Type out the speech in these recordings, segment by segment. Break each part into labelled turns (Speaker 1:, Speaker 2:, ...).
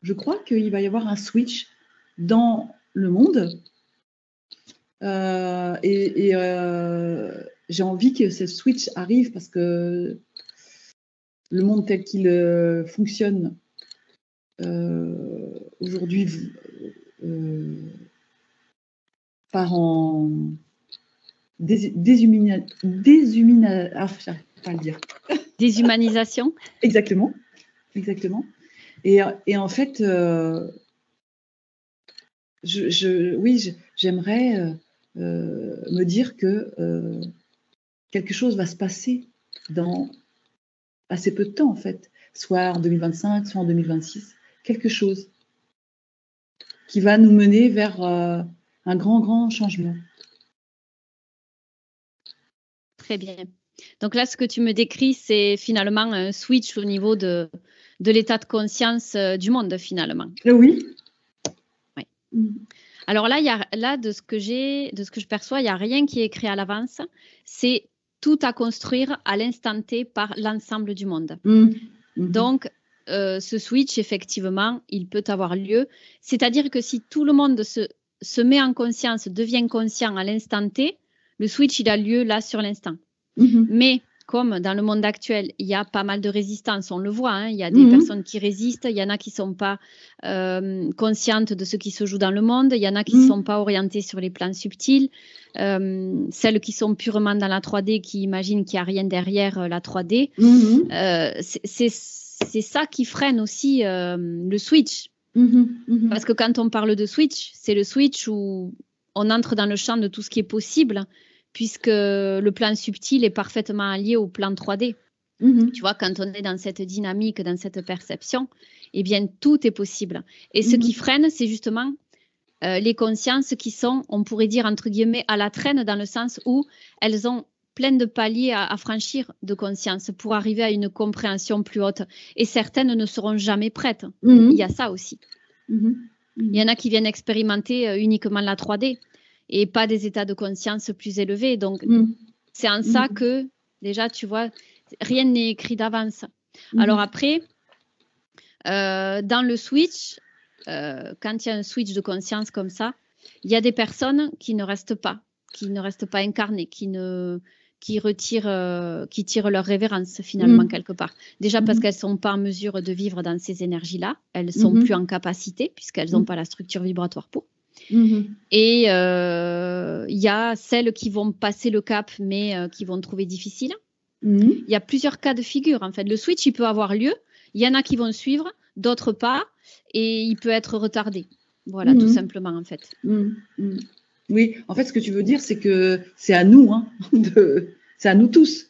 Speaker 1: je crois qu'il va y avoir un switch dans le monde. J'ai envie que ce switch arrive parce que le monde tel qu'il fonctionne aujourd'hui part en j'arrive pas à le dire.
Speaker 2: Déshumanisation.
Speaker 1: Exactement. Et en fait, j'aimerais me dire que quelque chose va se passer dans assez peu de temps, en fait, soit en 2025, soit en 2026, quelque chose qui va nous mener vers un grand changement.
Speaker 2: Très bien. Donc là, ce que tu me décris, c'est finalement un switch au niveau de l'état de conscience du monde, finalement.
Speaker 1: Oui.
Speaker 2: Ouais. Alors là, de ce que je perçois, il n'y a rien qui est écrit à l'avance. C'est tout à construire à l'instant T par l'ensemble du monde. Donc, ce switch, effectivement, il peut avoir lieu. C'est-à-dire que si tout le monde se met en conscience, devient conscient à l'instant T, le switch, il a lieu là sur l'instant. Mais comme dans le monde actuel, il y a pas mal de résistance, on le voit, hein, il y a des personnes qui résistent, il y en a qui ne sont pas conscientes de ce qui se joue dans le monde, il y en a qui ne sont pas orientées sur les plans subtils, celles qui sont purement dans la 3D, qui imaginent qu'il n'y a rien derrière la 3D. C'est ça qui freine aussi le switch. Parce que quand on parle de switch, c'est le switch où on entre dans le champ de tout ce qui est possible, puisque le plan subtil est parfaitement allié au plan 3D. Tu vois, quand on est dans cette dynamique, dans cette perception, eh bien, tout est possible. Et ce qui freine, c'est justement les consciences qui sont, on pourrait dire, entre guillemets, à la traîne, dans le sens où elles ont plein de paliers à franchir de conscience pour arriver à une compréhension plus haute. Et certaines ne seront jamais prêtes. Il y a ça aussi. Il y en a qui viennent expérimenter uniquement la 3D. Et pas des états de conscience plus élevés. Donc, c'est en ça que, déjà, tu vois, rien n'est écrit d'avance. Alors après, dans le switch, quand il y a un switch de conscience comme ça, il y a des personnes qui ne restent pas incarnées, qui tirent leur révérence finalement quelque part. Déjà parce qu'elles ne sont pas en mesure de vivre dans ces énergies-là. Elles ne sont plus en capacité puisqu'elles n'ont pas la structure vibratoire pour. Et il y a celles qui vont passer le cap mais qui vont trouver difficile. Il y a plusieurs cas de figure en fait. Le switch il peut avoir lieu, il y en a qui vont suivre, d'autres pas et il peut être retardé. Voilà, tout simplement en fait.
Speaker 1: Oui, en fait ce que tu veux dire c'est que c'est à nous, hein, c'est à nous tous.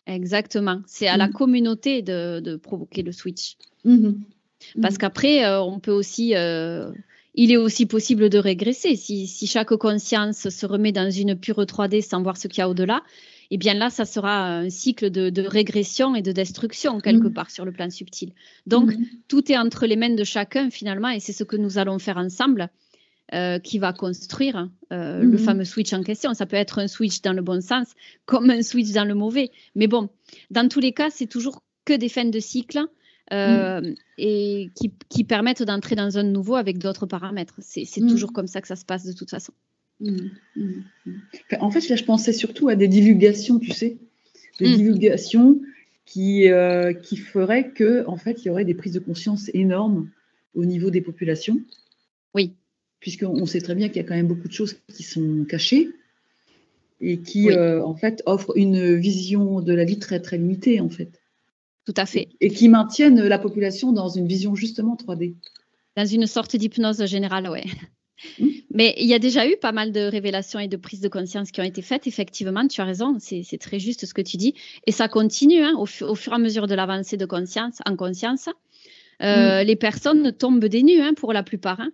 Speaker 2: Exactement, c'est à la communauté de provoquer le switch. Parce qu'après on peut aussi... il est aussi possible de régresser. Si chaque conscience se remet dans une pure 3D sans voir ce qu'il y a au-delà, eh bien là, ça sera un cycle de régression et de destruction quelque part sur le plan subtil. Donc, tout est entre les mains de chacun finalement et c'est ce que nous allons faire ensemble qui va construire le fameux switch en question. Ça peut être un switch dans le bon sens comme un switch dans le mauvais. Mais bon, dans tous les cas, c'est toujours que des fins de cycle et qui permettent d'entrer dans un nouveau avec d'autres paramètres. C'est toujours comme ça que ça se passe de toute façon.
Speaker 1: En fait, là, je pensais surtout à des divulgations, tu sais, des divulgations qui feraient que, en fait, il y aurait des prises de conscience énormes au niveau des populations.
Speaker 2: Oui.
Speaker 1: Puisqu'on sait très bien qu'il y a quand même beaucoup de choses qui sont cachées et qui, en fait, offrent une vision de la vie très, très limitée, en fait.
Speaker 2: Tout à fait.
Speaker 1: Et qui maintiennent la population dans une vision justement 3D.
Speaker 2: Dans une sorte d'hypnose générale, oui. Mais il y a déjà eu pas mal de révélations et de prises de conscience qui ont été faites. Effectivement, tu as raison, c'est très juste ce que tu dis. Et ça continue hein, au fur et à mesure de l'avancée de conscience, en conscience. Les personnes tombent des nues hein, pour la plupart. Hein.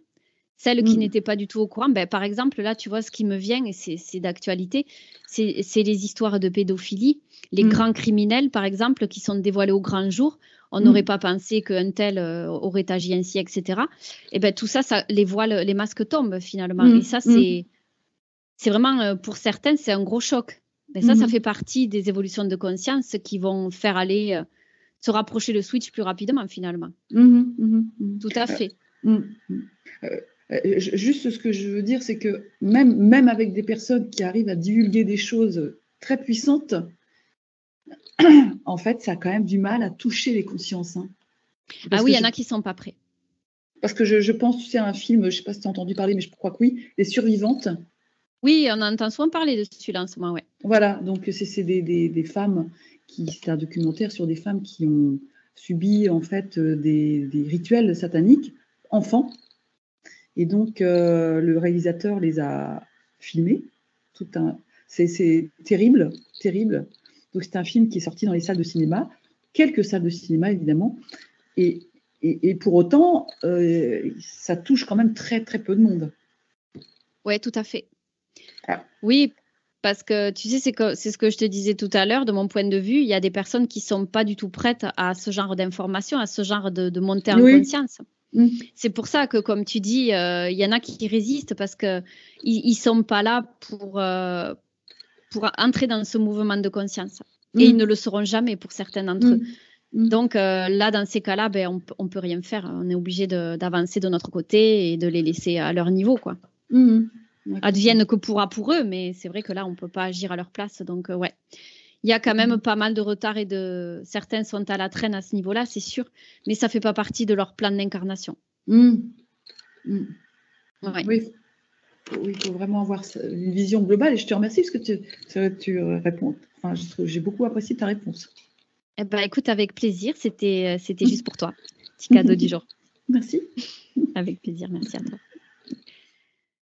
Speaker 2: Celles qui n'étaient pas du tout au courant, par exemple, là, tu vois, ce qui me vient, et c'est d'actualité, c'est les histoires de pédophilie. Les grands criminels, par exemple, qui sont dévoilés au grand jour. On n'aurait pas pensé qu'un tel aurait agi ainsi, etc. Et bien, tout ça, les voiles, les masques tombent, finalement. Et ça, c'est vraiment, pour certains, c'est un gros choc. Mais ça fait partie des évolutions de conscience qui vont faire aller se rapprocher le switch plus rapidement finalement. Tout à fait.
Speaker 1: Juste ce que je veux dire, c'est que même avec des personnes qui arrivent à divulguer des choses très puissantes, en fait, ça a quand même du mal à toucher les consciences. Hein.
Speaker 2: Ah oui, il y en a qui ne sont pas prêts.
Speaker 1: Parce que je pense, tu sais, à un film, je ne sais pas si tu as entendu parler, mais je crois que oui, Les Survivantes.
Speaker 2: Oui, on entend souvent parler de celui-là en ce moment, ouais.
Speaker 1: Voilà, donc c'est des femmes, c'est un documentaire sur des femmes qui ont subi en fait des rituels sataniques, enfants. Et donc, le réalisateur les a filmés. C'est terrible, terrible. Donc, c'est un film qui est sorti dans les salles de cinéma, quelques salles de cinéma, évidemment. Et pour autant, ça touche quand même très, très peu de monde.
Speaker 2: Oui, tout à fait. Ah. Oui, parce que tu sais, c'est ce que je te disais tout à l'heure, de mon point de vue, il y a des personnes qui ne sont pas du tout prêtes à ce genre d'informations, à ce genre de montée en conscience. C'est pour ça que, comme tu dis, il y en a qui résistent parce qu'ils ne sont pas là pour entrer dans ce mouvement de conscience. Et ils ne le seront jamais pour certains d'entre eux. Donc là, dans ces cas-là, ben, on ne peut rien faire. On est obligé d'avancer de notre côté et de les laisser à leur niveau, quoi. Advienne que pourra pour eux, mais c'est vrai que là, on ne peut pas agir à leur place. Donc, ouais. Il y a quand même pas mal de retard et certains sont à la traîne à ce niveau-là, c'est sûr, mais ça ne fait pas partie de leur plan d'incarnation. Ouais.
Speaker 1: Oui, il faut vraiment avoir une vision globale et je te remercie parce que tu réponds. Enfin, j'ai beaucoup apprécié ta réponse.
Speaker 2: Eh ben, écoute, avec plaisir, c'était juste pour toi. Petit cadeau du jour.
Speaker 1: Merci.
Speaker 2: Avec plaisir, merci à toi.